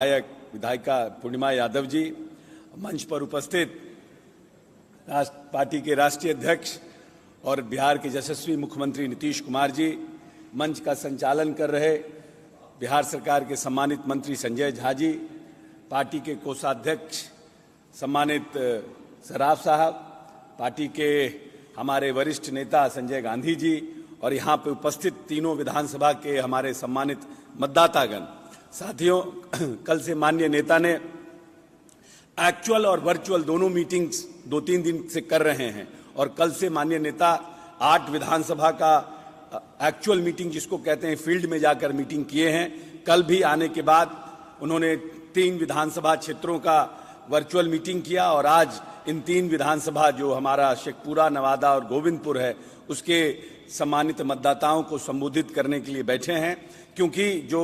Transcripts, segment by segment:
विधायक विधायिका पूर्णिमा यादव जी, मंच पर उपस्थित पार्टी के राष्ट्रीय अध्यक्ष और बिहार के यशस्वी मुख्यमंत्री नीतीश कुमार जी, मंच का संचालन कर रहे बिहार सरकार के सम्मानित मंत्री संजय झा जी, पार्टी के कोषाध्यक्ष सम्मानित सराफ साहब, पार्टी के हमारे वरिष्ठ नेता संजय गांधी जी और यहाँ पे उपस्थित तीनों विधानसभा के हमारे सम्मानित मतदातागण। साथियों, कल से माननीय नेता ने एक्चुअल और वर्चुअल दोनों मीटिंग्स 2-3 दिन से कर रहे हैं और कल से माननीय नेता 8 विधानसभा का एक्चुअल मीटिंग जिसको कहते हैं फील्ड में जाकर मीटिंग किए हैं। कल भी आने के बाद उन्होंने 3 विधानसभा क्षेत्रों का वर्चुअल मीटिंग किया और आज इन 3 विधानसभा जो हमारा शेखपुरा, नवादा और गोविंदपुर है उसके सम्मानित मतदाताओं को संबोधित करने के लिए बैठे हैं। क्योंकि जो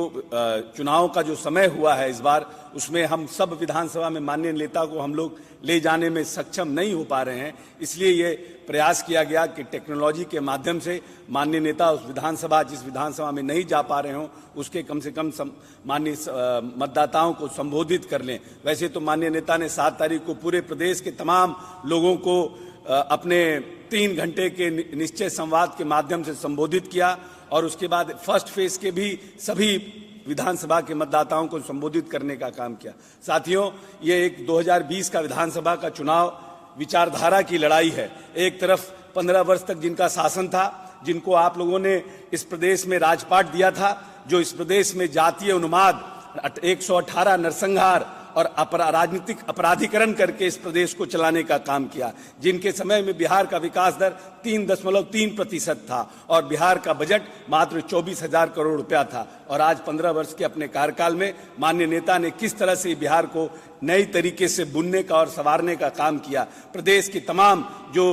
चुनाव का जो समय हुआ है इस बार, उसमें हम सब विधानसभा में माननीय नेता को हम लोग ले जाने में सक्षम नहीं हो पा रहे हैं, इसलिए ये प्रयास किया गया कि टेक्नोलॉजी के माध्यम से माननीय नेता उस विधानसभा जिस विधानसभा में नहीं जा पा रहे हों उसके कम से कम माननीय मतदाताओं को संबोधित कर लें। वैसे तो माननीय नेता ने 7 तारीख को पूरे प्रदेश के तमाम लोगों को अपने 3 घंटे के निश्चय संवाद के माध्यम से संबोधित किया और उसके बाद फर्स्ट फेज के भी सभी विधानसभा के मतदाताओं को संबोधित करने का काम किया। साथियों, ये एक 2020 का विधानसभा का चुनाव विचारधारा की लड़ाई है। एक तरफ 15 वर्ष तक जिनका शासन था, जिनको आप लोगों ने इस प्रदेश में राजपाट दिया था, जो इस प्रदेश में जातीय उन्माद 118 नरसंहार और राजनीतिक अपराधीकरण करके इस प्रदेश को चलाने का काम किया, जिनके समय में बिहार का विकास दर 3.3% था और बिहार का बजट मात्र 24,000 करोड़ रुपया था। और आज 15 वर्ष के अपने कार्यकाल में माननीय नेता ने किस तरह से बिहार को नई तरीके से बुनने का और संवारने का काम किया। प्रदेश की तमाम जो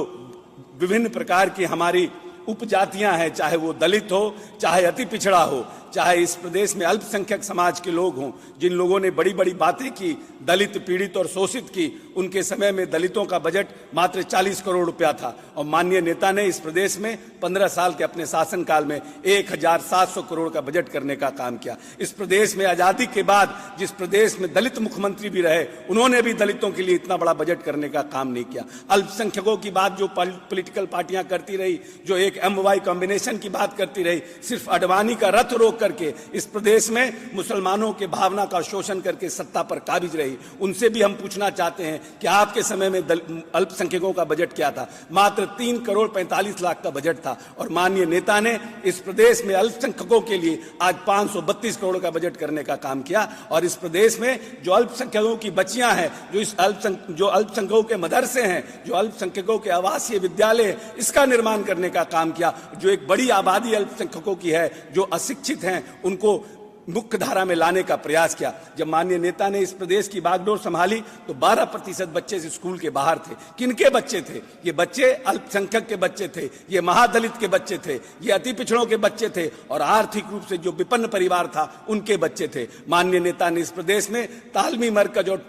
विभिन्न प्रकार की हमारी उपजातियां हैं, चाहे वो दलित हो, चाहे अति पिछड़ा हो, चाहे इस प्रदेश में अल्पसंख्यक समाज के लोग हों, जिन लोगों ने बड़ी बड़ी बातें की, दलित पीड़ित और शोषित की, उनके समय में दलितों का बजट मात्र 40 करोड़ रुपया था और माननीय नेता ने इस प्रदेश में 15 साल के अपने शासनकाल में 1700 करोड़ का बजट करने का काम किया। इस प्रदेश में आजादी के बाद जिस प्रदेश में दलित मुख्यमंत्री भी रहे, उन्होंने भी दलितों के लिए इतना बड़ा बजट करने का काम नहीं किया। अल्पसंख्यकों की बात जो पॉलिटिकल पार्टियां करती रही, जो एक MY कॉम्बिनेशन की बात करती रही, सिर्फ अडवाणी का रथ रोक करके इस प्रदेश में मुसलमानों के भावना का शोषण करके सत्ता पर काबिज रही, उनसे भी हम पूछना चाहते हैं कि आपके समय में अल्पसंख्यकों का बजट क्या था? मात्र 3 करोड़ 45 लाख का बजट था और माननीय नेता ने इस प्रदेश में अल्पसंख्यकों के लिए आज 532 करोड़ का बजट करने का काम किया। और इस प्रदेश में जो अल्पसंख्यकों की बच्चियां हैं, जो अल्पसंख्यकों के मदरसे हैं, जो अल्पसंख्यकों के आवासीय विद्यालय, इसका निर्माण करने का काम किया। जो एक बड़ी आबादी अल्पसंख्यकों की है, जो अशिक्षित हैं, उनको मुख्य धारा में लाने का प्रयास किया। जब माननीय नेता ने इस प्रदेश की बागडोर संभाली तो 12% बच्चे स्कूल के बाहर थे। किनके बच्चे थे? ये बच्चे अल्पसंख्यक के बच्चे थे, ये महादलित के बच्चे थे, ये अति पिछड़ों के बच्चे थे और आर्थिक रूप से जो विपन्न परिवार था उनके बच्चे थे। माननीय नेता ने इस प्रदेश में तालमी मरकज और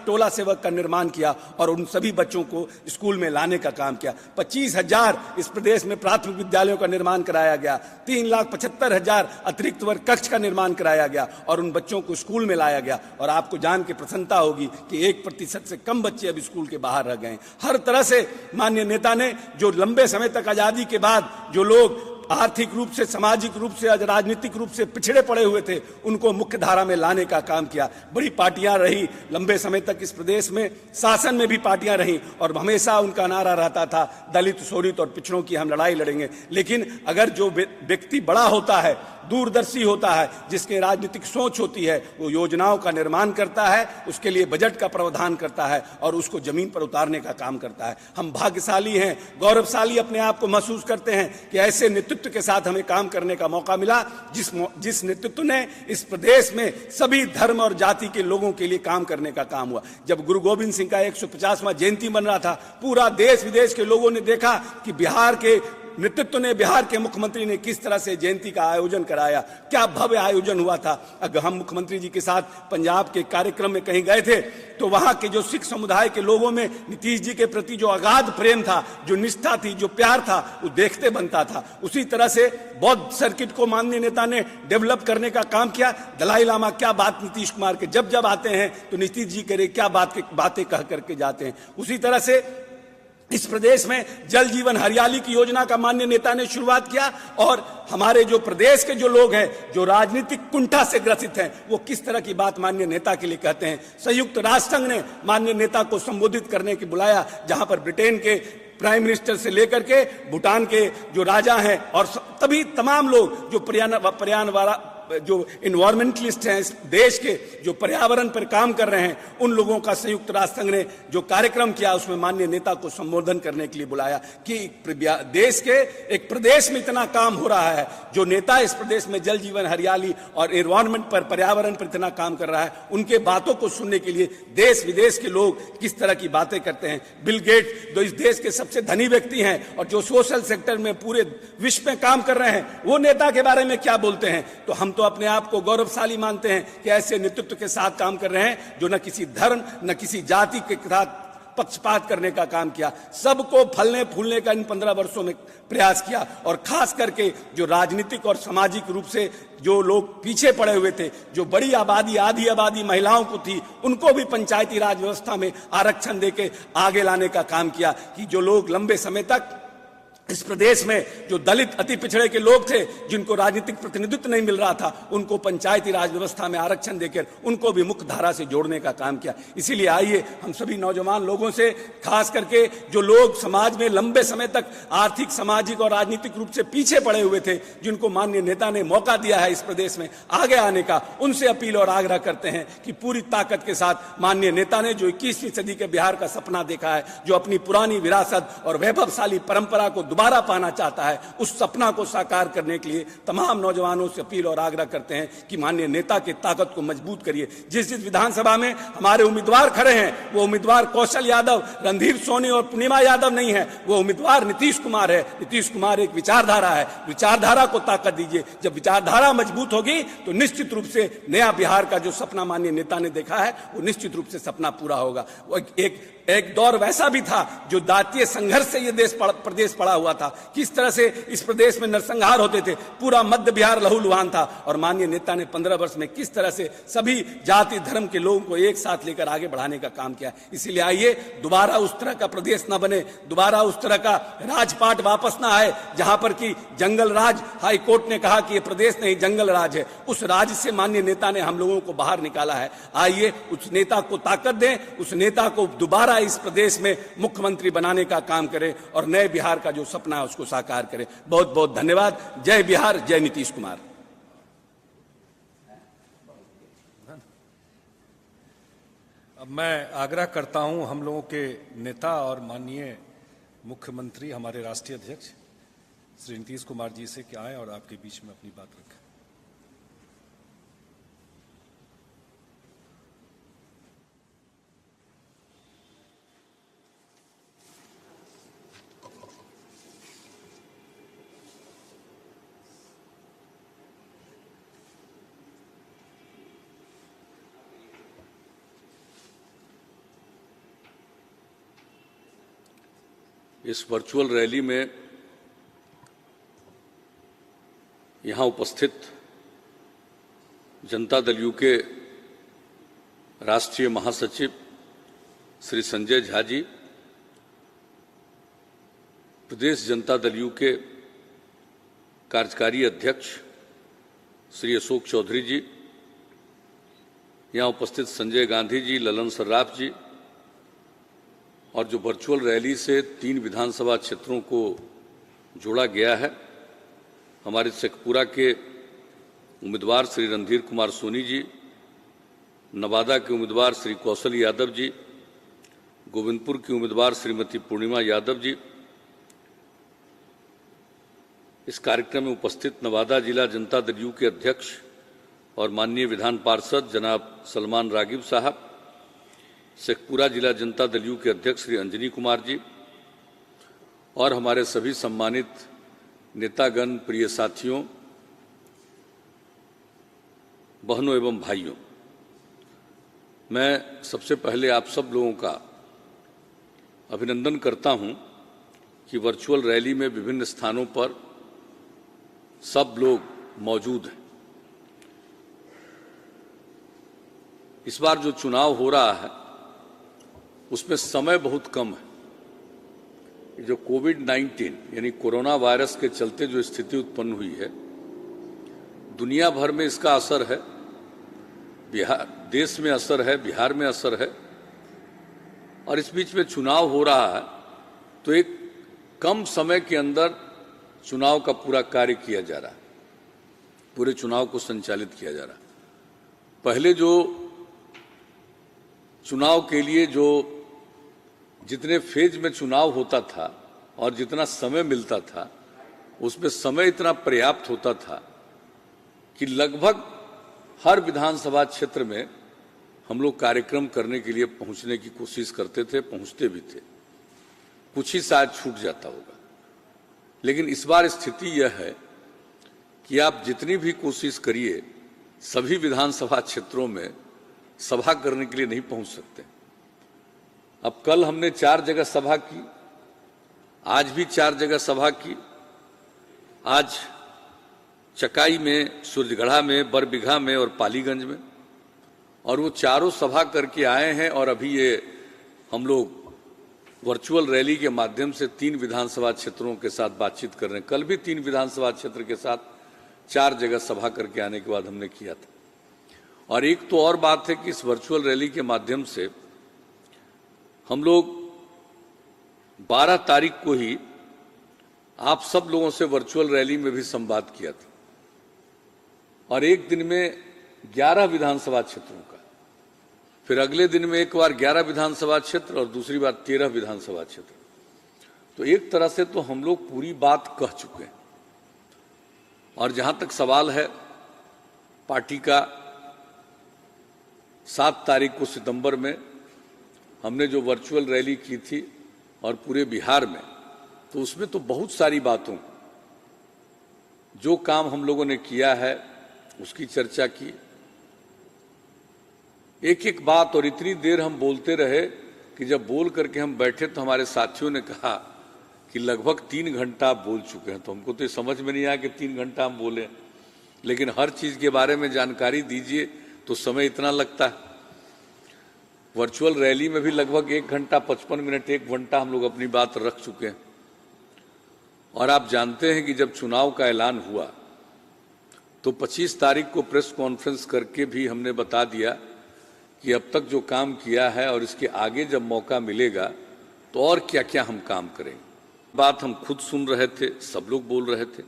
टोला सेवक का निर्माण किया और उन सभी बच्चों को स्कूल में लाने का काम किया। 25,000 इस प्रदेश में प्राथमिक विद्यालयों का निर्माण कराया गया, 3,75,000 अतिरिक्त वर्ग कक्ष का निर्माण कराया गया और उन बच्चों को स्कूल में लाया गया। और आपको जान के प्रसन्नता होगी कि 1% से कम बच्चे अब स्कूल के बाहर रह गए। हर तरह से माननीय नेता ने जो लंबे समय तक आजादी के बाद जो लोग आर्थिक रूप से, सामाजिक रूप से, राजनीतिक रूप से पिछड़े पड़े हुए थे, उनको मुख्य धारा में लाने का काम किया। बड़ी पार्टियां रही लंबे समय तक इस प्रदेश में, शासन में भी पार्टियां रही और हमेशा उनका नारा रहता था दलित, शोषित और पिछड़ों की हम लड़ाई लड़ेंगे। लेकिन अगर जो व्यक्ति बड़ा होता है, दूरदर्शी होता है, जिसके राजनीतिक सोच होती है, वो योजनाओं का निर्माण करता है, उसके लिए बजट का प्रावधान करता है और उसको जमीन पर उतारने का काम करता है। हम भाग्यशाली हैं, गौरवशाली अपने आप को महसूस करते हैं कि ऐसे नेतृत्व के साथ हमें काम करने का मौका मिला, जिस नेतृत्व ने इस प्रदेश में सभी धर्म और जाति के लोगों के लिए काम करने का काम हुआ। जब गुरु गोविंद सिंह का 150वां जयंती बन रहा था, पूरा देश विदेश के लोगों ने देखा कि बिहार के नेतृत्व ने, बिहार के मुख्यमंत्री ने किस तरह से जयंती का आयोजन कराया, क्या भव्य आयोजन हुआ था। अगर हम मुख्यमंत्री जी के साथ पंजाब के कार्यक्रम में कहीं गए थे तो वहां के जो सिख समुदाय के लोगों में नीतीश जी के प्रति जो अगाध प्रेम था, जो निष्ठा थी, जो प्यार था, वो देखते बनता था। उसी तरह से बौद्ध सर्किट को माननीय नेता ने डेवलप करने का काम किया। दलाई लामा क्या बात नीतीश कुमार के जब जब आते हैं तो नीतीश जी करे क्या बातें कह करके जाते हैं। उसी तरह से इस प्रदेश में जल जीवन हरियाली की योजना का माननीय नेता ने शुरुआत किया और हमारे जो प्रदेश के जो लोग हैं, जो राजनीतिक कुंठा से ग्रसित हैं, वो किस तरह की बात माननीय नेता के लिए कहते हैं। संयुक्त राष्ट्र संघ ने माननीय नेता को संबोधित करने की बुलाया, जहां पर ब्रिटेन के प्राइम मिनिस्टर से लेकर के भूटान के जो राजा हैं और तभी तमाम लोग जो जो इन्वायरमेंटलिस्ट हैं इस देश के, जो पर्यावरण पर काम कर रहे हैं, उन लोगों का संयुक्त राष्ट्र संघ ने जो कार्यक्रम किया उसमें माननीय नेता को संबोधन करने के लिए बुलाया कि देश के एक प्रदेश में इतना काम हो रहा है, जो नेता इस प्रदेश में जल जीवन हरियाली और एनवायरमेंट पर, पर्यावरण पर इतना काम कर रहा है, उनके बातों को सुनने के लिए देश विदेश के लोग किस तरह की बातें करते हैं। बिल गेट्स जो इस देश के सबसे धनी व्यक्ति हैं और जो सोशल सेक्टर में पूरे विश्व में काम कर रहे हैं, वो नेता के बारे में क्या बोलते हैं। तो हम तो अपने आप को गौरवशाली मानते हैं कि ऐसे नेतृत्व के साथ काम कर रहे हैं जो न किसी धर्म न किसी जाति के साथ पक्षपात करने का काम किया, सबको फलने फूलने का इन 15 वर्षों में प्रयास किया। और खास करके जो राजनीतिक और सामाजिक रूप से जो लोग पीछे पड़े हुए थे, जो बड़ी आबादी, आधी आबादी महिलाओं को थी, उनको भी पंचायती राज व्यवस्था में आरक्षण देके आगे लाने का काम किया कि जो लोग लंबे समय तक इस प्रदेश में जो दलित अति पिछड़े के लोग थे, जिनको राजनीतिक प्रतिनिधित्व नहीं मिल रहा था, उनको पंचायती राज व्यवस्था में आरक्षण देकर उनको भी मुख्य धारा से जोड़ने का काम किया। इसीलिए आइए हम सभी नौजवान लोगों से, खास करके जो लोग समाज में लंबे समय तक आर्थिक, सामाजिक और राजनीतिक रूप से पीछे पड़े हुए थे, जिनको माननीय नेता ने मौका दिया है इस प्रदेश में आगे आने का, उनसे अपील और आग्रह करते हैं कि पूरी ताकत के साथ माननीय नेता ने जो 21वीं सदी के बिहार का सपना देखा है, जो अपनी पुरानी विरासत और वैभवशाली परंपरा को दोबारा पाना चाहता है, उस सपना को साकार करने के लिए तमाम नौजवानों से अपील और आग्रह करते हैं कि माननीय नेता की ताकत को मजबूत करिए। जिस विधानसभा में हमारे उम्मीदवार खड़े हैं, वो उम्मीदवार कौशल यादव, रणधीर सोनी और पूर्णिमा यादव नहीं है, वो उम्मीदवार नीतीश कुमार है। नीतीश कुमार एक विचारधारा है, विचारधारा को ताकत दीजिए। जब विचारधारा मजबूत होगी तो निश्चित रूप से नया बिहार का जो सपना माननीय नेता ने देखा है, वो निश्चित रूप से सपना पूरा होगा। वो एक दौर वैसा भी था जो जातीय संघर्ष से ये प्रदेश पड़ा हुआ था, किस तरह से इस प्रदेश में नरसंहार होते थे, पूरा मध्य बिहार लहूलुहान था, और माननीय नेता ने 15 वर्ष में किस तरह से सभी जाति धर्म के लोगों को एक साथ लेकर आगे बढ़ाने का काम किया। इसीलिए आइए दोबारा उस तरह का प्रदेश न बने, दोबारा उस तरह का राजपाट वापस न आए जहां पर कि जंगल राज, हाई कोर्ट ने कहा कि ये प्रदेश नहीं जंगल राज है, उस राज से माननीय नेता ने हम लोगों को बाहर निकाला है। आइए उस नेता को ताकत दें, उस नेता को दोबारा इस प्रदेश में मुख्यमंत्री बनाने का काम करें और नए बिहार का जो सपना है उसको साकार करें। बहुत बहुत धन्यवाद। जय बिहार, जय नीतीश कुमार। अब मैं आग्रह करता हूं हम लोगों के नेता और माननीय मुख्यमंत्री, हमारे राष्ट्रीय अध्यक्ष श्री नीतीश कुमार जी से कि आए और आपके बीच में अपनी बात रखें। इस वर्चुअल रैली में यहाँ उपस्थित जनता दल यू के राष्ट्रीय महासचिव श्री संजय झा जी, प्रदेश जनता दल यू के कार्यकारी अध्यक्ष श्री अशोक चौधरी जी, यहाँ उपस्थित संजय गांधी जी, ललन सर्राफ जी, और जो वर्चुअल रैली से 3 विधानसभा क्षेत्रों को जोड़ा गया है, हमारे शेखपुरा के उम्मीदवार श्री रणधीर कुमार सोनी जी, नवादा के उम्मीदवार श्री कौशल यादव जी, गोविंदपुर की उम्मीदवार श्रीमती पूर्णिमा यादव जी। इस कार्यक्रम में उपस्थित नवादा जिला जनता दल यू के अध्यक्ष और माननीय विधान पार्षद जनाब सलमान रागिब साहब, शेखपुरा जिला जनता दल यू के अध्यक्ष श्री अंजनी कुमार जी और हमारे सभी सम्मानित नेतागण, प्रिय साथियों, बहनों एवं भाइयों, मैं सबसे पहले आप सब लोगों का अभिनंदन करता हूं कि वर्चुअल रैली में विभिन्न स्थानों पर सब लोग मौजूद हैं। इस बार जो चुनाव हो रहा है उसमें समय बहुत कम है। जो कोविड-19 यानी कोरोना वायरस के चलते जो स्थिति उत्पन्न हुई है, दुनिया भर में इसका असर है, देश में असर है, बिहार में असर है, और इस बीच में चुनाव हो रहा है, तो एक कम समय के अंदर चुनाव का पूरा कार्य किया जा रहा है, पूरे चुनाव को संचालित किया जा रहा है। पहले जो चुनाव के लिए जो जितने फेज में चुनाव होता था और जितना समय मिलता था, उसमें समय इतना पर्याप्त होता था कि लगभग हर विधानसभा क्षेत्र में हम लोग कार्यक्रम करने के लिए पहुंचने की कोशिश करते थे, पहुंचते भी थे। कुछ ही शायद छूट जाता होगा, लेकिन इस बार स्थिति यह है कि आप जितनी भी कोशिश करिए, सभी विधानसभा क्षेत्रों में सभा करने के लिए नहीं पहुंच सकते। अब कल हमने 4 जगह सभा की, आज भी 4 जगह सभा की। आज चकाई में, सूर्यगढ़ा में, बरबीघा में और पालीगंज में, और वो चारों सभा करके आए हैं। और अभी ये हम लोग वर्चुअल रैली के माध्यम से 3 विधानसभा क्षेत्रों के साथ बातचीत कर रहे हैं। कल भी 3 विधानसभा क्षेत्र के साथ 4 जगह सभा करके आने के बाद हमने किया था। और एक तो और बात है कि इस वर्चुअल रैली के माध्यम से हम लोग 12 तारीख को ही आप सब लोगों से वर्चुअल रैली में भी संवाद किया था, और एक दिन में 11 विधानसभा क्षेत्रों का, फिर अगले दिन में एक बार 11 विधानसभा क्षेत्र और दूसरी बार 13 विधानसभा क्षेत्र। तो एक तरह से तो हम लोग पूरी बात कह चुके हैं। और जहां तक सवाल है पार्टी का, 7 तारीख को सितंबर में हमने जो वर्चुअल रैली की थी और पूरे बिहार में, तो उसमें तो बहुत सारी बातों, जो काम हम लोगों ने किया है उसकी चर्चा की। एक एक बात, और इतनी देर हम बोलते रहे कि जब बोल करके हम बैठे तो हमारे साथियों ने कहा कि लगभग 3 घंटा आप बोल चुके हैं। तो हमको तो समझ में नहीं आया कि 3 घंटा हम बोले, लेकिन हर चीज के बारे में जानकारी दीजिए तो समय इतना लगता है। वर्चुअल रैली में भी लगभग 1 घंटा 55 मिनट, 1 घंटा हम लोग अपनी बात रख चुके हैं। और आप जानते हैं कि जब चुनाव का ऐलान हुआ तो 25 तारीख को प्रेस कॉन्फ्रेंस करके भी हमने बता दिया कि अब तक जो काम किया है और इसके आगे जब मौका मिलेगा तो और क्या क्या हम काम करेंगे। बात हम खुद सुन रहे थे, सब लोग बोल रहे थे।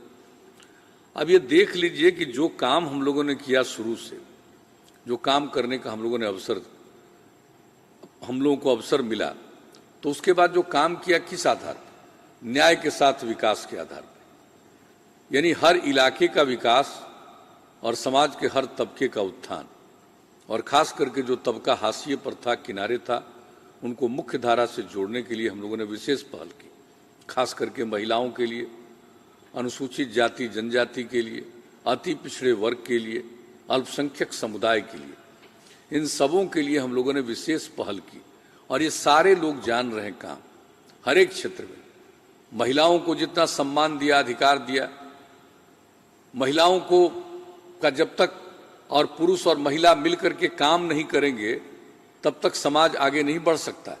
अब ये देख लीजिए कि जो काम हम लोगों ने किया शुरू से, जो काम करने का हम लोगों को अवसर मिला, तो उसके बाद जो काम किया किस आधार पर? न्याय के साथ विकास के आधार पर, यानी हर इलाके का विकास और समाज के हर तबके का उत्थान, और खास करके जो तबका हाशिए पर था, किनारे था, उनको मुख्य धारा से जोड़ने के लिए हम लोगों ने विशेष पहल की। खास करके महिलाओं के लिए, अनुसूचित जाति जनजाति के लिए, अति पिछड़े वर्ग के लिए, अल्पसंख्यक समुदाय के लिए, इन सबों के लिए हम लोगों ने विशेष पहल की। और ये सारे लोग जान रहे हैं काम, हर एक क्षेत्र में महिलाओं को जितना सम्मान दिया, अधिकार दिया, महिलाओं को का जब तक और पुरुष और महिला मिलकर के काम नहीं करेंगे तब तक समाज आगे नहीं बढ़ सकता है।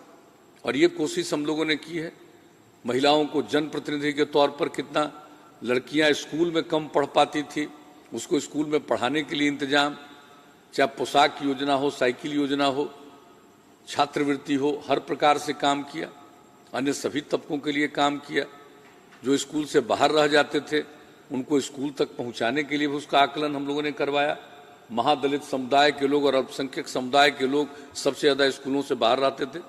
और ये कोशिश हम लोगों ने की है। महिलाओं को जनप्रतिनिधि के तौर पर, कितना लड़कियां स्कूल में कम पढ़ पाती थी, उसको स्कूल में पढ़ाने के लिए इंतजाम, चाहे पोशाक योजना हो, साइकिल योजना हो, छात्रवृत्ति हो, हर प्रकार से काम किया। अन्य सभी तबकों के लिए काम किया। जो स्कूल से बाहर रह जाते थे उनको स्कूल तक पहुंचाने के लिए भी उसका आकलन हम लोगों ने करवाया। महादलित समुदाय के लोग और अल्पसंख्यक समुदाय के लोग सबसे ज़्यादा स्कूलों से बाहर रहते थे।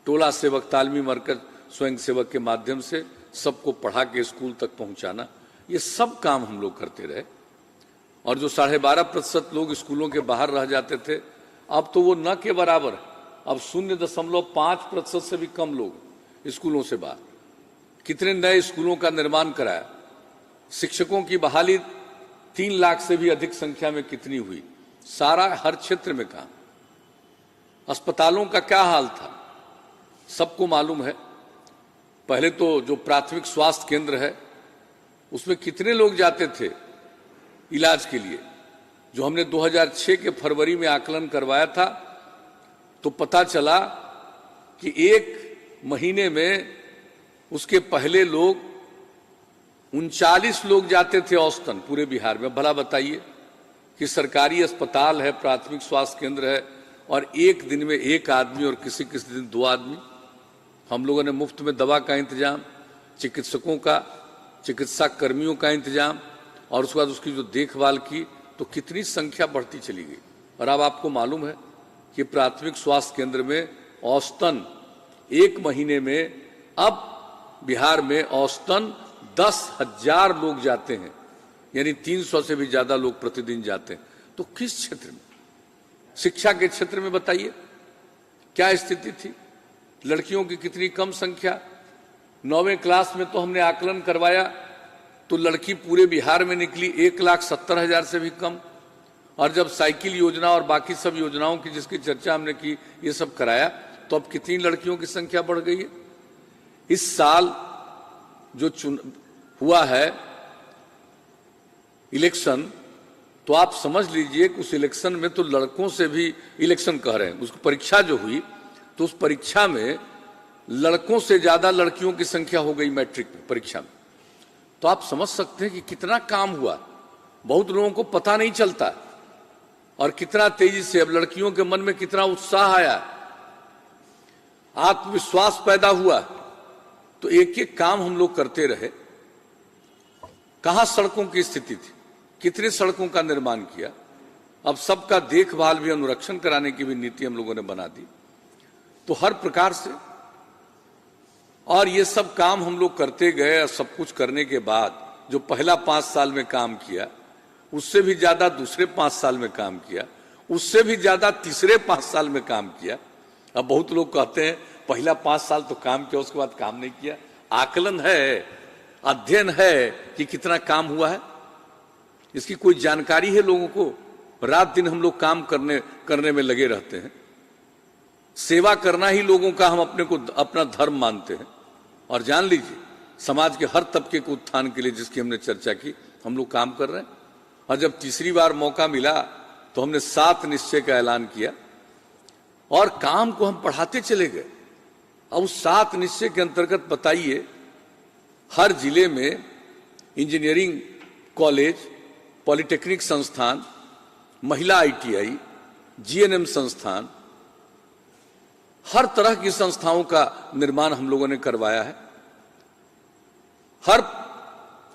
टोला सेवक, तालमी मरकज, स्वयं सेवक के माध्यम से सबको पढ़ा के स्कूल तक पहुंचाना, ये सब काम हम लोग करते रहे। और जो 12.5% लोग स्कूलों के बाहर रह जाते थे, अब तो वो न के बराबर है, अब 0.5% से भी कम लोग स्कूलों से बाहर। कितने नए स्कूलों का निर्माण कराया, शिक्षकों की बहाली 3 लाख से भी अधिक संख्या में कितनी हुई, सारा हर क्षेत्र में काम। अस्पतालों का क्या हाल था सबको मालूम है। पहले तो जो प्राथमिक स्वास्थ्य केंद्र है उसमें कितने लोग जाते थे इलाज के लिए, जो हमने 2006 के फरवरी में आकलन करवाया था तो पता चला कि 1 महीने में उसके पहले लोग 39 लोग जाते थे औसतन पूरे बिहार में। भला बताइए कि सरकारी अस्पताल है, प्राथमिक स्वास्थ्य केंद्र है, और एक दिन में 1 आदमी और किसी किसी दिन 2 आदमी। हम लोगों ने मुफ्त में दवा का इंतजाम, चिकित्सकों का, चिकित्सा कर्मियों का इंतजाम, और उसके बाद उसकी जो देखभाल की, तो कितनी संख्या बढ़ती चली गई। और अब आपको मालूम है कि प्राथमिक स्वास्थ्य केंद्र में औसतन 1 महीने में अब बिहार में औसतन 10,000 लोग जाते हैं, यानी 300 से भी ज्यादा लोग प्रतिदिन जाते हैं। तो किस क्षेत्र में? शिक्षा के क्षेत्र में बताइए क्या स्थिति थी। लड़कियों की कितनी कम संख्या। 9वीं क्लास में तो हमने आकलन करवाया तो लड़की पूरे बिहार में निकली 1,70,000 से भी कम। और जब साइकिल योजना और बाकी सब योजनाओं की जिसकी चर्चा हमने की, ये सब कराया, तो अब कितनी लड़कियों की संख्या बढ़ गई है। इस साल जो हुआ है इलेक्शन, तो आप समझ लीजिए कि उस इलेक्शन में तो लड़कों से भी, इलेक्शन कह रहे हैं, उसकी परीक्षा जो हुई तो उस परीक्षा में लड़कों से ज्यादा लड़कियों की संख्या हो गई मैट्रिक परीक्षा में। तो आप समझ सकते हैं कि कितना काम हुआ। बहुत लोगों को पता नहीं चलता और कितना तेजी से अब लड़कियों के मन में कितना उत्साह आया, आत्मविश्वास पैदा हुआ। तो एक एक काम हम लोग करते रहे। कहां सड़कों की स्थिति थी, कितने सड़कों का निर्माण किया। अब सबका देखभाल भी, अनुरक्षण कराने की भी नीति हम लोगों ने बना दी। तो हर प्रकार से, और ये सब काम हम लोग करते गए। और सब कुछ करने के बाद जो पहला 5 साल में काम किया, उससे भी ज्यादा दूसरे 5 साल में काम किया, उससे भी ज्यादा तीसरे 5 साल में काम किया। अब बहुत लोग कहते हैं पहला 5 साल तो काम किया, उसके बाद काम नहीं किया। आकलन है, अध्ययन है कि कितना काम हुआ है, इसकी कोई जानकारी है लोगों को। रात दिन हम लोग काम करने में लगे रहते हैं। सेवा करना ही लोगों का, हम अपने को अपना धर्म मानते हैं। और जान लीजिए, समाज के हर तबके के उत्थान के लिए जिसकी हमने चर्चा की, हम लोग काम कर रहे हैं। और जब तीसरी बार मौका मिला तो हमने 7 निश्चय का ऐलान किया और काम को हम बढ़ाते चले गए। अब उस 7 निश्चय के अंतर्गत बताइए, हर जिले में इंजीनियरिंग कॉलेज, पॉलिटेक्निक संस्थान, महिला ITI, GNM संस्थान, हर तरह की संस्थाओं का निर्माण हम लोगों ने करवाया है। हर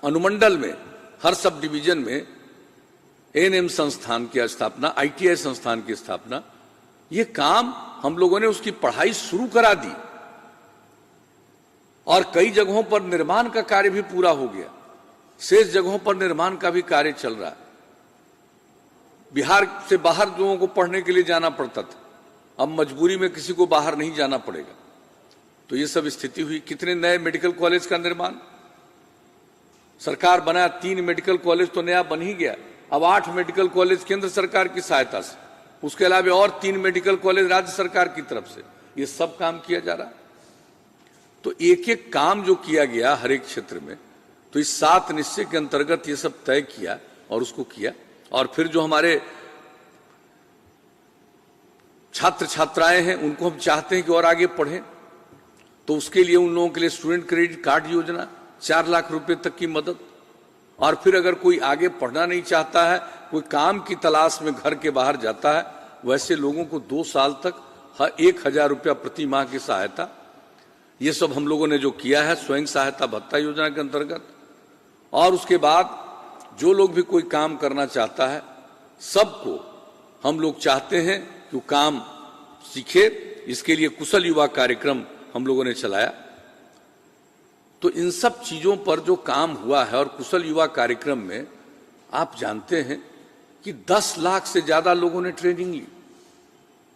अनुमंडल में, हर सब डिवीजन में ANM संस्थान की स्थापना, ITI संस्थान की स्थापना। ये काम हम लोगों ने, उसकी पढ़ाई शुरू करा दी और कई जगहों पर निर्माण का कार्य भी पूरा हो गया। शेष जगहों पर निर्माण का भी कार्य चल रहा है। बिहार से बाहर लोगों को पढ़ने के लिए जाना पड़ता था, अब मजबूरी में किसी को बाहर नहीं जाना पड़ेगा। तो ये सब स्थिति हुई। कितने नए मेडिकल कॉलेज का निर्माण सरकार बनाया। 3 मेडिकल कॉलेज तो नया बन ही गया। अब 8 मेडिकल कॉलेज केंद्र सरकार की सहायता से, उसके अलावा और 3 मेडिकल कॉलेज राज्य सरकार की तरफ से, ये सब काम किया जा रहा है। तो एक एक काम जो किया गया हर एक क्षेत्र में, तो इस 7 निश्चय के अंतर्गत ये सब तय किया और उसको किया। और फिर जो हमारे छात्र छात्राएं हैं, उनको हम चाहते हैं कि और आगे पढ़ें, तो उसके लिए उन लोगों के लिए स्टूडेंट क्रेडिट कार्ड योजना, 4 लाख रुपए तक की मदद। और फिर अगर कोई आगे पढ़ना नहीं चाहता है, कोई काम की तलाश में घर के बाहर जाता है, वैसे लोगों को 2 साल तक 1,000 रुपया प्रति माह की सहायता। ये सब हम लोगों ने जो किया है स्वयं सहायता भत्ता योजना के अंतर्गत। और उसके बाद जो लोग भी कोई काम करना चाहता है, सबको हम लोग चाहते हैं कि वो काम सीखे। इसके लिए कुशल युवा कार्यक्रम हम लोगों ने चलाया। तो इन सब चीजों पर जो काम हुआ है, और कुशल युवा कार्यक्रम में आप जानते हैं कि 10 लाख से ज्यादा लोगों ने ट्रेनिंग ली।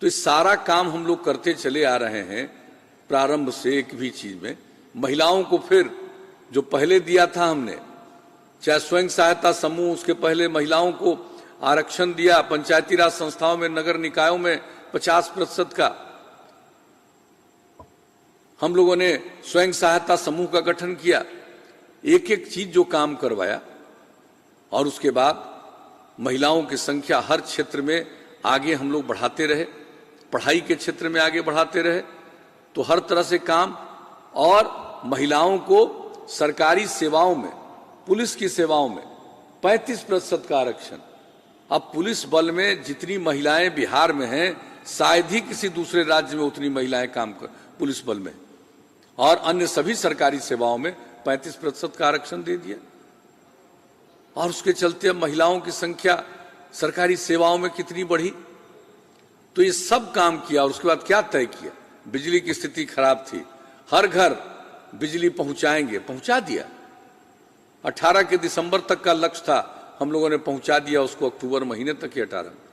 तो इस सारा काम हम लोग करते चले आ रहे हैं प्रारंभ से। एक भी चीज में महिलाओं को फिर जो पहले दिया था हमने चाहे स्वयं सहायता समूह, उसके पहले महिलाओं को आरक्षण दिया, पंचायती राज संस्थाओं में, नगर निकायों में 50% का हम लोगों ने स्वयं सहायता समूह का गठन किया। एक एक चीज जो काम करवाया, और उसके बाद महिलाओं की संख्या हर क्षेत्र में आगे हम लोग बढ़ाते रहे, पढ़ाई के क्षेत्र में आगे बढ़ाते रहे, तो हर तरह से काम। और महिलाओं को सरकारी सेवाओं में, पुलिस की सेवाओं में 35% का आरक्षण। अब पुलिस बल में जितनी महिलाएं बिहार में हैं, शायद ही किसी दूसरे राज्य में उतनी महिलाएं काम कर पुलिस बल में, और अन्य सभी सरकारी सेवाओं में 35% का आरक्षण दे दिया। और उसके चलते अब महिलाओं की संख्या सरकारी सेवाओं में कितनी बढ़ी। तो ये सब काम किया, और उसके बाद क्या तय किया? बिजली की स्थिति खराब थी, हर घर बिजली पहुंचाएंगे, पहुंचा दिया। 18 के दिसंबर तक का लक्ष्य था, हम लोगों ने पहुंचा दिया उसको अक्टूबर महीने तक ही 18 में।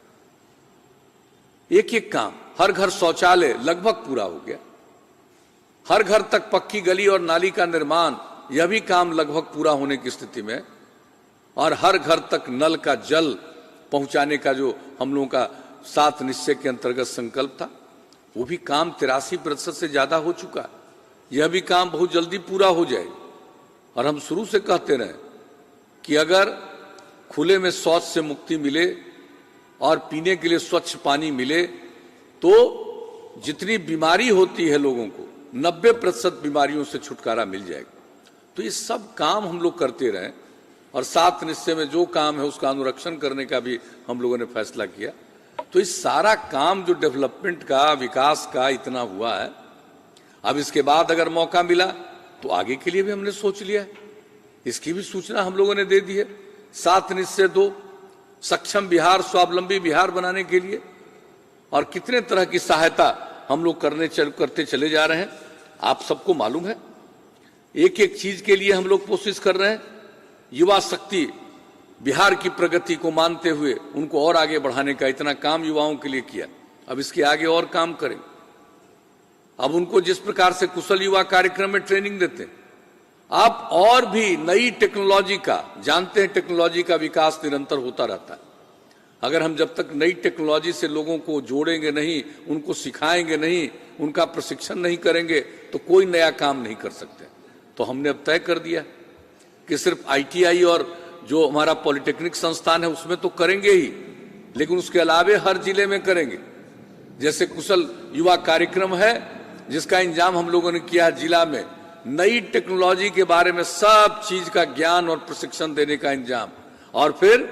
एक एक काम, हर घर शौचालय लगभग पूरा हो गया, हर घर तक पक्की गली और नाली का निर्माण, यह भी काम लगभग पूरा होने की स्थिति में, और हर घर तक नल का जल पहुंचाने का जो हम लोगों का 7 निश्चय के अंतर्गत संकल्प था, वो भी काम 83% से ज्यादा हो चुका है। यह भी काम बहुत जल्दी पूरा हो जाए। और हम शुरू से कहते रहे कि अगर खुले में शौच से मुक्ति मिले और पीने के लिए स्वच्छ पानी मिले, तो जितनी बीमारी होती है लोगों को, 90% बीमारियों से छुटकारा मिल जाएगा। तो ये सब काम हम लोग करते रहे, और 7 निश्चय में जो काम है उसका अनुरक्षण करने का भी हम लोगों ने फैसला किया। तो इस सारा काम जो डेवलपमेंट का, विकास का इतना हुआ है, अब इसके बाद अगर मौका मिला तो आगे के लिए भी हमने सोच लिया है, इसकी भी सूचना हम लोगों ने दे दी है। 7 निश्चय 2, सक्षम बिहार, स्वावलंबी बिहार बनाने के लिए, और कितने तरह की सहायता हम लोग करते चले जा रहे हैं, आप सबको मालूम है। एक एक चीज के लिए हम लोग कोशिश कर रहे हैं। युवा शक्ति, बिहार की प्रगति को मानते हुए उनको और आगे बढ़ाने का इतना काम युवाओं के लिए किया, अब इसके आगे और काम करें। अब उनको जिस प्रकार से कुशल युवा कार्यक्रम में ट्रेनिंग देते हैं, आप और भी नई टेक्नोलॉजी का, जानते हैं टेक्नोलॉजी का विकास निरंतर होता रहता है। अगर हम जब तक नई टेक्नोलॉजी से लोगों को जोड़ेंगे नहीं, उनको सिखाएंगे नहीं, उनका प्रशिक्षण नहीं करेंगे, तो कोई नया काम नहीं कर सकते। तो हमने अब तय कर दिया कि सिर्फ ITI और जो हमारा पॉलिटेक्निक संस्थान है उसमें तो करेंगे ही, लेकिन उसके अलावे हर जिले में करेंगे। जैसे कुशल युवा कार्यक्रम है, जिसका इंतजाम हम लोगों ने किया है जिला में, नई टेक्नोलॉजी के बारे में सब चीज का ज्ञान और प्रशिक्षण देने का इंतजाम, और फिर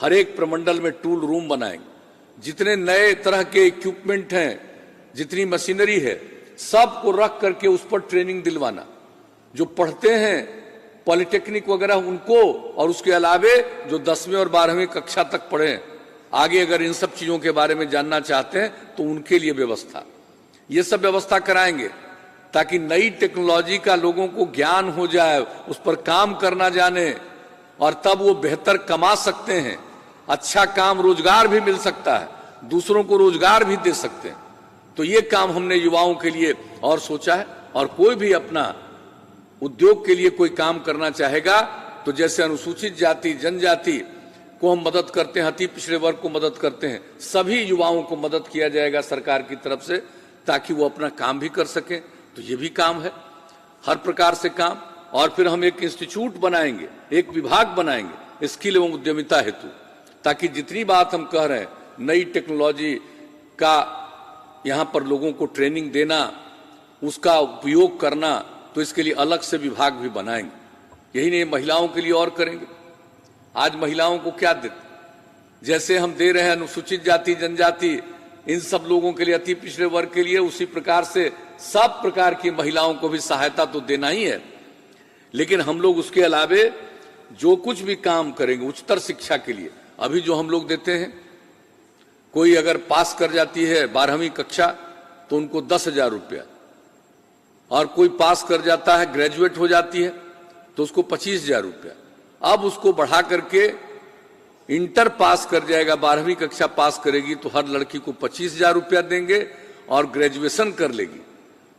हर एक प्रमंडल में टूल रूम बनाएंगे। जितने नए तरह के इक्विपमेंट हैं, जितनी मशीनरी है, सबको रख करके उस पर ट्रेनिंग दिलवाना। जो पढ़ते हैं पॉलिटेक्निक वगैरह उनको, और उसके अलावे जो 10वीं और 12वीं कक्षा तक पढ़े, आगे अगर इन सब चीजों के बारे में जानना चाहते हैं तो उनके लिए व्यवस्था, ये सब व्यवस्था कराएंगे, ताकि नई टेक्नोलॉजी का लोगों को ज्ञान हो जाए, उस पर काम करना जाने, और तब वो बेहतर कमा सकते हैं। अच्छा काम, रोजगार भी मिल सकता है, दूसरों को रोजगार भी दे सकते हैं। तो ये काम हमने युवाओं के लिए और सोचा है। और कोई भी अपना उद्योग के लिए कोई काम करना चाहेगा, तो जैसे अनुसूचित जाति, जनजाति को हम मदद करते हैं, अति पिछड़े वर्ग को मदद करते हैं, सभी युवाओं को मदद किया जाएगा सरकार की तरफ से, ताकि वो अपना काम भी कर सकें। तो ये भी काम है, हर प्रकार से काम। और फिर हम एक इंस्टीट्यूट बनाएंगे, एक विभाग बनाएंगे स्किल एवं उद्यमिता हेतु, ताकि जितनी बात हम कह रहे हैं, नई टेक्नोलॉजी का यहाँ पर लोगों को ट्रेनिंग देना, उसका उपयोग करना, तो इसके लिए अलग से विभाग भी बनाएंगे। यही नहीं, महिलाओं के लिए और करेंगे। आज महिलाओं को क्या देते, जैसे हम दे रहे हैं अनुसूचित जाति, जनजाति, इन सब लोगों के लिए, अति पिछड़े वर्ग के लिए, उसी प्रकार से सब प्रकार की महिलाओं को भी सहायता तो देना ही है। लेकिन हम लोग उसके अलावे जो कुछ भी काम करेंगे उच्चतर शिक्षा के लिए, अभी जो हम लोग देते हैं, कोई अगर पास कर जाती है 12वीं कक्षा तो उनको 10,000 रुपया, और कोई पास कर जाता है, ग्रेजुएट हो जाती है, तो उसको 25,000 रुपया। अब उसको बढ़ा करके इंटर पास कर जाएगा, 12वीं कक्षा पास करेगी तो हर लड़की को 25,000 रुपया देंगे, और ग्रेजुएशन कर लेगी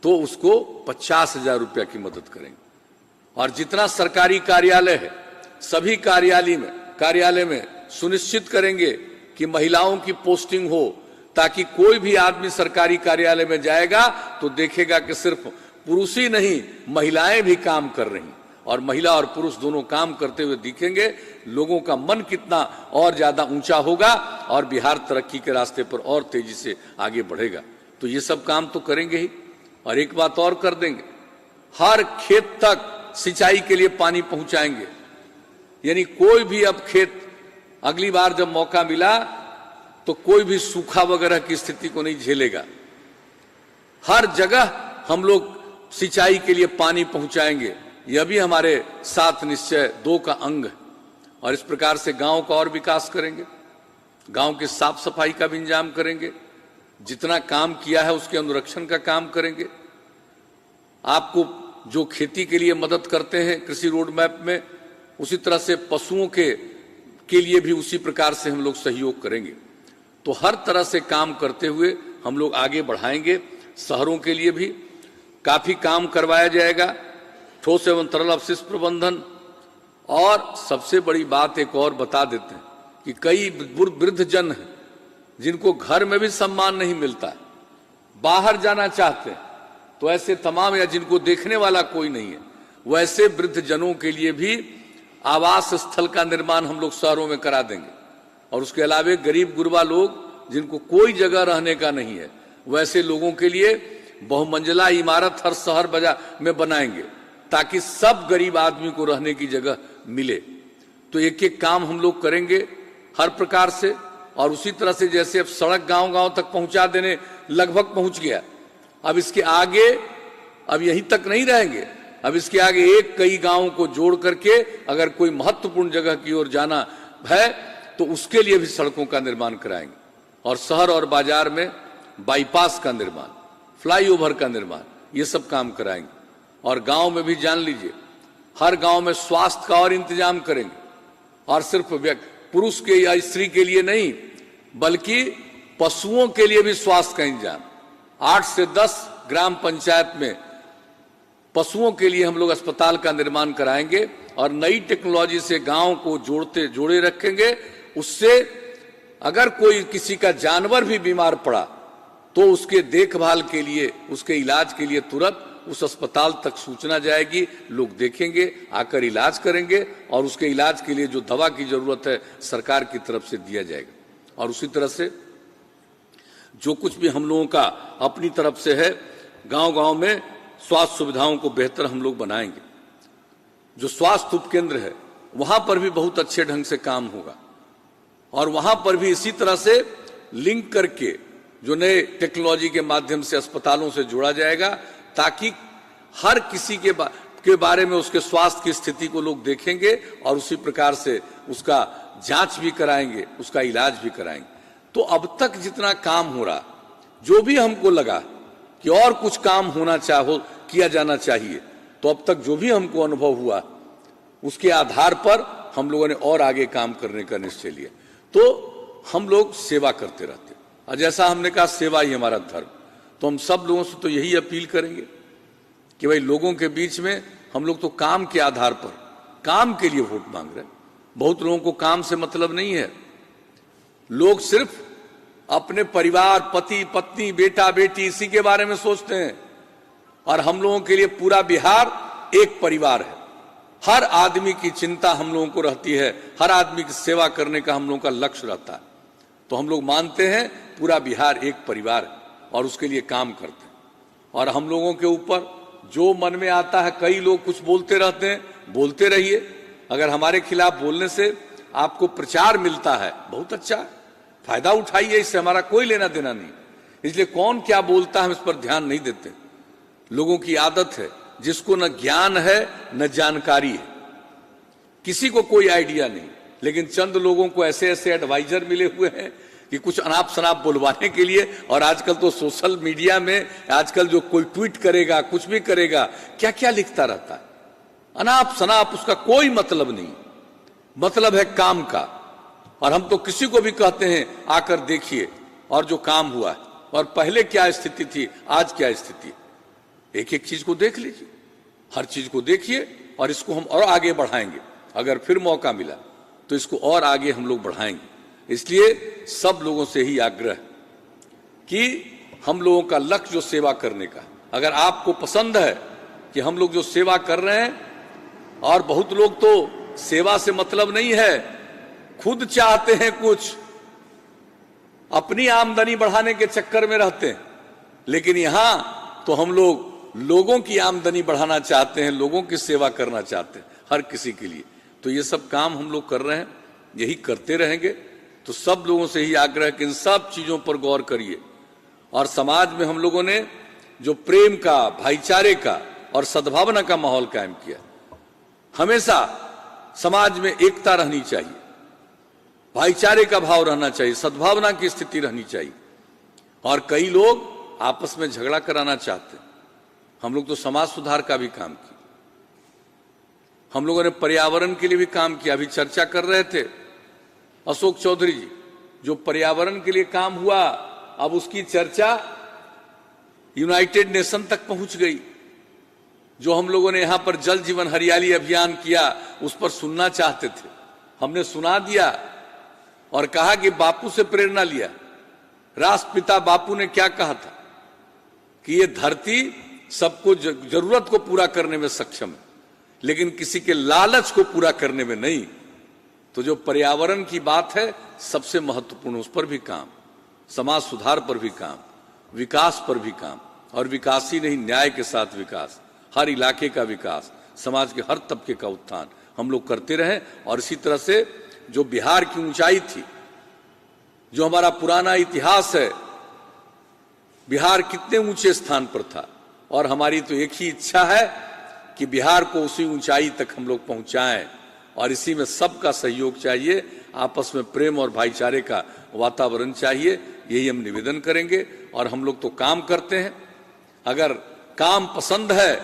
तो उसको 50,000 रुपया की मदद करेंगे। और जितना सरकारी कार्यालय है सभी कार्यालय में सुनिश्चित करेंगे कि महिलाओं की पोस्टिंग हो, ताकि कोई भी आदमी सरकारी कार्यालय में जाएगा तो देखेगा कि सिर्फ पुरुष ही नहीं, महिलाएं भी काम कर रही, और महिला और पुरुष दोनों काम करते हुए दिखेंगे। लोगों का मन कितना और ज्यादा ऊंचा होगा और बिहार तरक्की के रास्ते पर और तेजी से आगे बढ़ेगा। तो ये सब काम तो करेंगे ही, और एक बात और कर देंगे, हर खेत तक सिंचाई के लिए पानी पहुंचाएंगे। यानी कोई भी अब खेत, अगली बार जब मौका मिला तो कोई भी सूखा वगैरह की स्थिति को नहीं झेलेगा। हर जगह हम लोग सिंचाई के लिए पानी पहुंचाएंगे। यह भी हमारे 7 निश्चय 2 का अंग है। और इस प्रकार से गांव का और विकास करेंगे, गांव की साफ सफाई का भी इंतजाम करेंगे, जितना काम किया है उसके अनुरक्षण का काम करेंगे। आपको जो खेती के लिए मदद करते हैं कृषि रोड मैप में, उसी तरह से पशुओं के लिए भी उसी प्रकार से हम लोग सहयोग करेंगे। तो हर तरह से काम करते हुए हम लोग आगे बढ़ाएंगे। शहरों के लिए भी काफी काम करवाया जाएगा, ठोस एवं तरल अपशिष्ट प्रबंधन। और सबसे बड़ी बात एक और बता देते हैं कि कई वृद्ध जन हैं जिनको घर में भी सम्मान नहीं मिलता है, बाहर जाना चाहते हैं, तो ऐसे तमाम, या जिनको देखने वाला कोई नहीं है, वैसे वृद्ध जनों के लिए भी आवास स्थल का निर्माण हम लोग शहरों में करा देंगे। और उसके अलावा गरीब गुरबा लोग जिनको कोई जगह रहने का नहीं है, वैसे लोगों के लिए बहुमंजिला इमारत हर शहर बाजार में बनाएंगे, ताकि सब गरीब आदमी को रहने की जगह मिले। तो एक एक काम हम लोग करेंगे हर प्रकार से। और उसी तरह से जैसे अब सड़क गांव गांव तक पहुंचा देने लगभग पहुंच गया, अब इसके आगे अब यहीं तक नहीं रहेंगे, अब इसके आगे कई गांवों को जोड़ करके अगर कोई महत्वपूर्ण जगह की ओर जाना है तो उसके लिए भी सड़कों का निर्माण कराएंगे। और शहर और बाजार में बाईपास का निर्माण, फ्लाईओवर का निर्माण, ये सब काम कराएंगे। और गांव में भी जान लीजिए, हर गांव में स्वास्थ्य का और इंतजाम करेंगे। और सिर्फ पुरुष के या स्त्री के लिए नहीं, बल्कि पशुओं के लिए भी स्वास्थ्य का इंतजाम। 8 से 10 ग्राम पंचायत में पशुओं के लिए हम लोग अस्पताल का निर्माण कराएंगे। और नई टेक्नोलॉजी से गांव को जोड़े रखेंगे। उससे अगर कोई किसी का जानवर भी बीमार पड़ा तो उसके देखभाल के लिए, उसके इलाज के लिए तुरंत उस अस्पताल तक सूचना जाएगी, लोग देखेंगे, आकर इलाज करेंगे, और उसके इलाज के लिए जो दवा की जरूरत है सरकार की तरफ से दिया जाएगा। और उसी तरह से जो कुछ भी हम लोगों का अपनी तरफ से है, गांव गांव में स्वास्थ्य सुविधाओं को बेहतर हम लोग बनाएंगे। जो स्वास्थ्य उपकेंद्र है वहां पर भी बहुत अच्छे ढंग से काम होगा, और वहां पर भी इसी तरह से लिंक करके जो नए टेक्नोलॉजी के माध्यम से अस्पतालों से जोड़ा जाएगा, ताकि हर किसी के बारे में उसके स्वास्थ्य की स्थिति को लोग देखेंगे और उसी प्रकार से उसका जांच भी कराएंगे, उसका इलाज भी कराएंगे। तो अब तक जितना काम हो रहा, जो भी हमको लगा कि और कुछ काम किया जाना चाहिए, तो अब तक जो भी हमको अनुभव हुआ उसके आधार पर हम लोगों ने और आगे काम करने का निश्चय लिया। तो हम लोग सेवा करते रहते, और जैसा हमने कहा सेवा ही हमारा धर्म, तो हम सब लोगों से तो यही अपील करेंगे कि भाई लोगों के बीच में हम लोग तो काम के आधार पर, काम के लिए वोट मांग रहे हैं। बहुत लोगों को काम से मतलब नहीं है, लोग सिर्फ अपने परिवार, पति पत्नी, बेटा बेटी, इसी के बारे में सोचते हैं। और हम लोगों के लिए पूरा बिहार एक परिवार है। हर आदमी की चिंता हम लोगों को रहती है, हर आदमी की सेवा करने का हम लोगों का लक्ष्य रहता है। तो हम लोग मानते हैं पूरा बिहार एक परिवार है और उसके लिए काम करते हैं। और हम लोगों के ऊपर जो मन में आता है, कई लोग कुछ बोलते रहते हैं, बोलते रहिए। अगर हमारे खिलाफ बोलने से आपको प्रचार मिलता है, बहुत अच्छा है, फायदा उठाइए, इससे हमारा कोई लेना देना नहीं। इसलिए कौन क्या बोलता है हम इस पर ध्यान नहीं देते। लोगों की आदत है, जिसको न ज्ञान है न जानकारी है, किसी को कोई आइडिया नहीं, लेकिन चंद लोगों को ऐसे ऐसे एडवाइजर मिले हुए हैं कि कुछ अनाप शनाप बुलवाने के लिए। और आजकल तो सोशल मीडिया में आजकल जो कोई ट्वीट करेगा, कुछ भी करेगा, क्या क्या लिखता रहता है, अनाप शनाप, उसका कोई मतलब नहीं, मतलब है काम का। और हम तो किसी को भी कहते हैं आकर देखिए और जो काम हुआ है, और पहले क्या स्थिति थी, आज क्या स्थिति, एक एक चीज को देख लीजिए, हर चीज को देखिए, और इसको हम और आगे बढ़ाएंगे। अगर फिर मौका मिला तो इसको और आगे हम लोग बढ़ाएंगे। इसलिए सब लोगों से ही आग्रह है कि हम लोगों का लक्ष्य जो सेवा करने का, अगर आपको पसंद है कि हम लोग जो सेवा कर रहे हैं, और बहुत लोग तो सेवा से मतलब नहीं है, खुद चाहते हैं कुछ, अपनी आमदनी बढ़ाने के चक्कर में रहते हैं, लेकिन यहां तो हम लोग लोगों की आमदनी बढ़ाना चाहते हैं, लोगों की सेवा करना चाहते हैं, हर किसी के लिए। तो ये सब काम हम लोग कर रहे हैं, यही करते रहेंगे। तो सब लोगों से ही आग्रह है कि इन सब चीजों पर गौर करिए, और समाज में हम लोगों ने जो प्रेम का, भाईचारे का और सद्भावना का माहौल कायम किया, हमेशा समाज में एकता रहनी चाहिए, भाईचारे का भाव रहना चाहिए, सद्भावना की स्थिति रहनी चाहिए। और कई लोग आपस में झगड़ा कराना चाहते हैं। हम लोग तो समाज सुधार का भी काम किया, हम लोगों ने पर्यावरण के लिए भी काम किया। अभी चर्चा कर रहे थे अशोक चौधरी जी, जो पर्यावरण के लिए काम हुआ, अब उसकी चर्चा यूनाइटेड नेशन तक पहुंच गई। जो हम लोगों ने यहां पर जल जीवन हरियाली अभियान किया, उस पर सुनना चाहते थे, हमने सुना दिया और कहा कि बापू से प्रेरणा लिया। राष्ट्रपिता बापू ने क्या कहा था कि ये धरती सबको जरूरत को पूरा करने में सक्षम है, लेकिन किसी के लालच को पूरा करने में नहीं। तो जो पर्यावरण की बात है सबसे महत्वपूर्ण, उस पर भी काम, समाज सुधार पर भी काम, विकास पर भी काम, और विकास ही नहीं, न्याय के साथ विकास, हर इलाके का विकास, समाज के हर तबके का उत्थान हम लोग करते रहें। और इसी तरह से जो बिहार की ऊंचाई थी, जो हमारा पुराना इतिहास है, बिहार कितने ऊंचे स्थान पर था, और हमारी तो एक ही इच्छा है कि बिहार को उसी ऊंचाई तक हम लोग पहुंचाएं, और इसी में सबका सहयोग चाहिए, आपस में प्रेम और भाईचारे का वातावरण चाहिए। यही हम निवेदन करेंगे, और हम लोग तो काम करते हैं। अगर काम पसंद है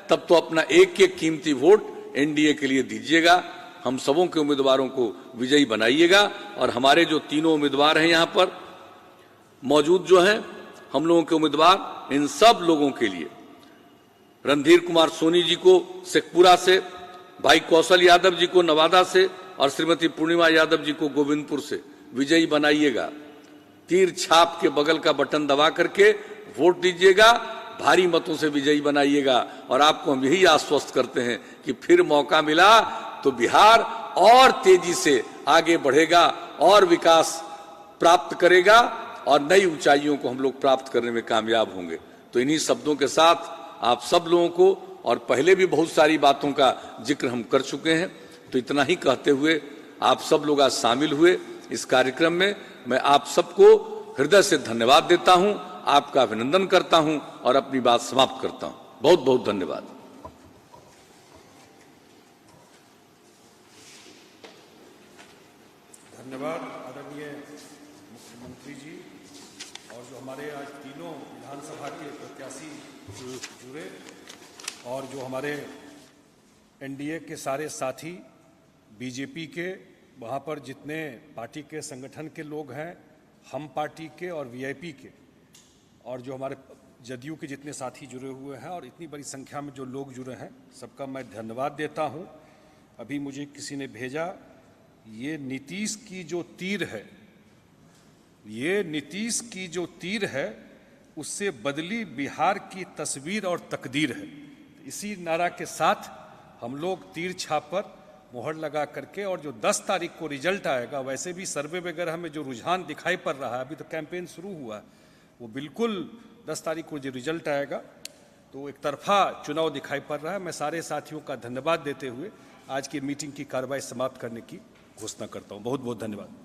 तब तो अपना एक एक कीमती वोट एनडीए के लिए दीजिएगा, हम सबों के उम्मीदवारों को विजयी बनाइएगा। और हमारे जो तीनों उम्मीदवार हैं यहाँ पर मौजूद जो हैं, हम लोगों के उम्मीदवार, इन सब लोगों के लिए रणधीर कुमार सोनी जी को शेखपुरा से, भाई कौशल यादव जी को नवादा से, और श्रीमती पूर्णिमा यादव जी को गोविंदपुर से विजयी बनाइएगा। तीर छाप के बगल का बटन दबा करके वोट दीजिएगा, भारी मतों से विजयी बनाइएगा। और आपको हम यही आश्वस्त करते हैं कि फिर मौका मिला तो बिहार और तेजी से आगे बढ़ेगा और विकास प्राप्त करेगा, और नई ऊंचाइयों को हम लोग प्राप्त करने में कामयाब होंगे। तो इन्हीं शब्दों के साथ आप सब लोगों को, और पहले भी बहुत सारी बातों का जिक्र हम कर चुके हैं, तो इतना ही कहते हुए आप सब लोग आज शामिल हुए इस कार्यक्रम में, मैं आप सबको हृदय से धन्यवाद देता हूं, आपका अभिनंदन करता हूं और अपनी बात समाप्त करता हूं। बहुत बहुत धन्यवाद। धन्यवाद आदरणीय मुख्यमंत्री जी। और जो हमारे आज तीनों विधानसभा के प्रत्याशी जुड़े, और जो हमारे एनडीए के सारे साथी, बीजेपी के, वहाँ पर जितने पार्टी के संगठन के लोग हैं, हम पार्टी के और वीआईपी के, और जो हमारे जदयू के जितने साथी जुड़े हुए हैं, और इतनी बड़ी संख्या में जो लोग जुड़े हैं, सबका मैं धन्यवाद देता हूँ। अभी मुझे किसी ने भेजा, ये नीतीश की जो तीर है, ये नीतीश की जो तीर है, उससे बदली बिहार की तस्वीर और तकदीर है। इसी नारा के साथ हम लोग तीर छाप पर मोहर लगा करके, और जो 10 तारीख को रिजल्ट आएगा, वैसे भी सर्वे वगैरह में जो रुझान दिखाई पड़ रहा है, अभी तो कैंपेन शुरू हुआ है, वो बिल्कुल 10 तारीख को जो रिजल्ट आएगा तो एक तरफा चुनाव दिखाई पड़ रहा है। मैं सारे साथियों का धन्यवाद देते हुए आज की मीटिंग की कार्रवाई समाप्त करने की घोषणा करता हूँ। बहुत बहुत धन्यवाद।